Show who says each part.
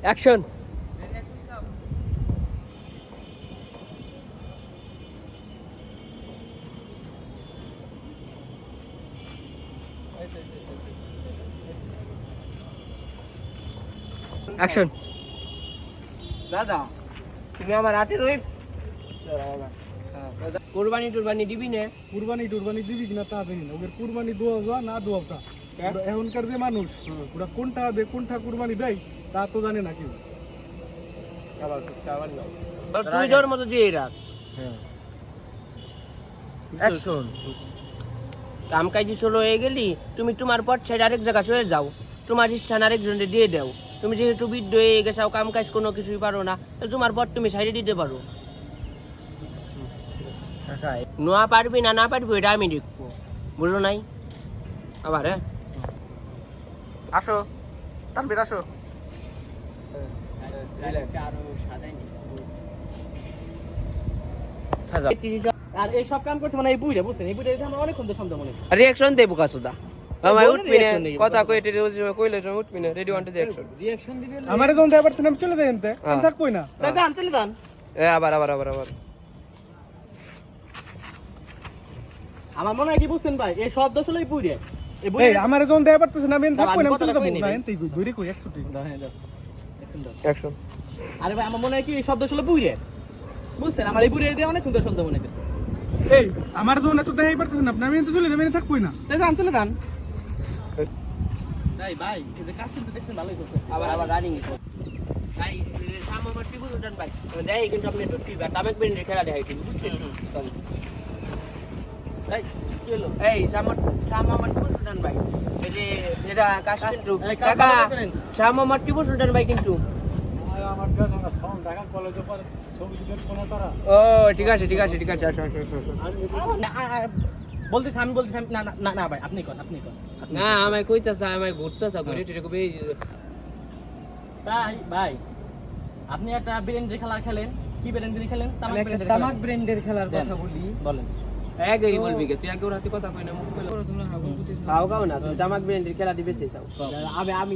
Speaker 1: Action. Action. দাদা তুমি আমার হাতের ওই কুরবানি টুরবানি দিবি না?
Speaker 2: কুরবানি টুরবানি দিবি কিনা তা জানি না, ওদের কুরবানি দোয়া না দোয়াটা এখনকার যে মানুষ ওরা কোনটা দে কোনটা কুরবানি দেয় তা তো জানে না কেউ।
Speaker 1: তুই তোর মতো দিয়ে রাখ।
Speaker 3: অ্যাকশন।
Speaker 1: কাম কাজে চলো হয়ে গেলি, তুমি তোমার পথ ছেড়ে আরেক জায়গা চলে যাও, তোমার স্থান আরেকজনকে দিয়ে দাও। তুমি যেহেতু বৃদ্ধ হয়ে গেছাও, কাম কাজ কোনো কিছুই পারো না, তাহলে তোমার পথ তুমি সাইডে দিতে পারো। নোয়া পারবি না পারবি এটা আমি দেখবো, বুঝলো নাই? আবার হ্যাঁ
Speaker 3: আসো তানভীর আসো।
Speaker 4: আর এই সব কাম করছে মানে এই বুইরা বুঝছেন, এই বুইরা আমার অনেকক্ষণ ধরে সন্দেহ মনে হচ্ছে।
Speaker 1: রিঅ্যাকশন দেবো কাসুদা আমার উঠবি না,
Speaker 4: reaction নেই,
Speaker 1: কথা কইতে কইলে তুমি উঠবি না। Ready 1 2 reaction.
Speaker 4: রিঅ্যাকশন দিলে
Speaker 2: আমারে যখন দেয় পারছেন আমি চলে যাই এনতে, আমি থাকবোই না।
Speaker 4: তাই যান চলে যান।
Speaker 1: আবার আবার আবার আবার
Speaker 4: আমার মনে হয় কি বুঝছেন ভাই, এই শব্দ আসলে এই বুইরা এই
Speaker 2: এই
Speaker 4: বুইরা
Speaker 2: আমারে যখন দেয় পারতেছেন আমি থাকবোই না, আমি চলে
Speaker 4: কথাটা
Speaker 2: যাবো
Speaker 4: কই নি
Speaker 2: না
Speaker 4: ভাই।
Speaker 2: এনতেই কই ধরে কই একটুটি।
Speaker 1: অ্যাকশন।
Speaker 4: আরে ভাই আমার মনে হয় কি এই শব্দ আসলে বুইরা বুঝছেন, আমার এই বুইরা দিয়ে অনেকক্ষণ ধরে সন্দেহ মনে হচ্ছে।
Speaker 2: এই আমার যখন এত দেয় পারতেছেন আপনি, আমি এনতে চলে যাবো, আমি থাকবোই না।
Speaker 4: তাই যান চলে যান। ভাই ভাই এই যে কাজ কিন্তু দেখছেন ভালোই চলতেছে।
Speaker 1: আবার আবার রানিং ভাই সামনে আমার টিপু উঠান ভাই যাই, কিন্তু আপনি একটু টিপা তামাক বেন খেলা দেখাই কিন্তু বুঝছেন।
Speaker 4: এই কি হলো?
Speaker 1: এই সামনে আমার টিপু উঠান ভাই, এই যে যেটা কাজ কিন্তু
Speaker 4: এই কাকা
Speaker 1: কাকা
Speaker 4: করেন।
Speaker 1: সামনে আমার টিপু উঠান ভাই কিন্তু।
Speaker 2: আমার কাছে না সাউন্ড ঢাকা কলেজে পড়ে ছবি দিবেন কোন তারা।
Speaker 1: ও ঠিক আছে ঠিক আছে ঠিক আছে, আসো আসো আসো।
Speaker 4: বলতেছি আমি বলতেছি না না না না ভাই আপনি কোন আপনি কোন।
Speaker 1: না আমায় কইতাছে, আমায় ঘুরতেছে ঘুরে টিরে কবে।
Speaker 4: ভাই ভাই আপনি একটা ব্র্যান্ডের খেলা খেলেন, কি ব্র্যান্ডের খেলেন?
Speaker 3: তামাক ব্র্যান্ডের খেলার কথা বলি।
Speaker 4: বলেন।
Speaker 1: একই বলবি কে তুই, আগে ওর হাতে কথা কই না মুখ কইলে হাও গাও না, তুই তামাক বেন খেলা দিবে সেই চাও। আমি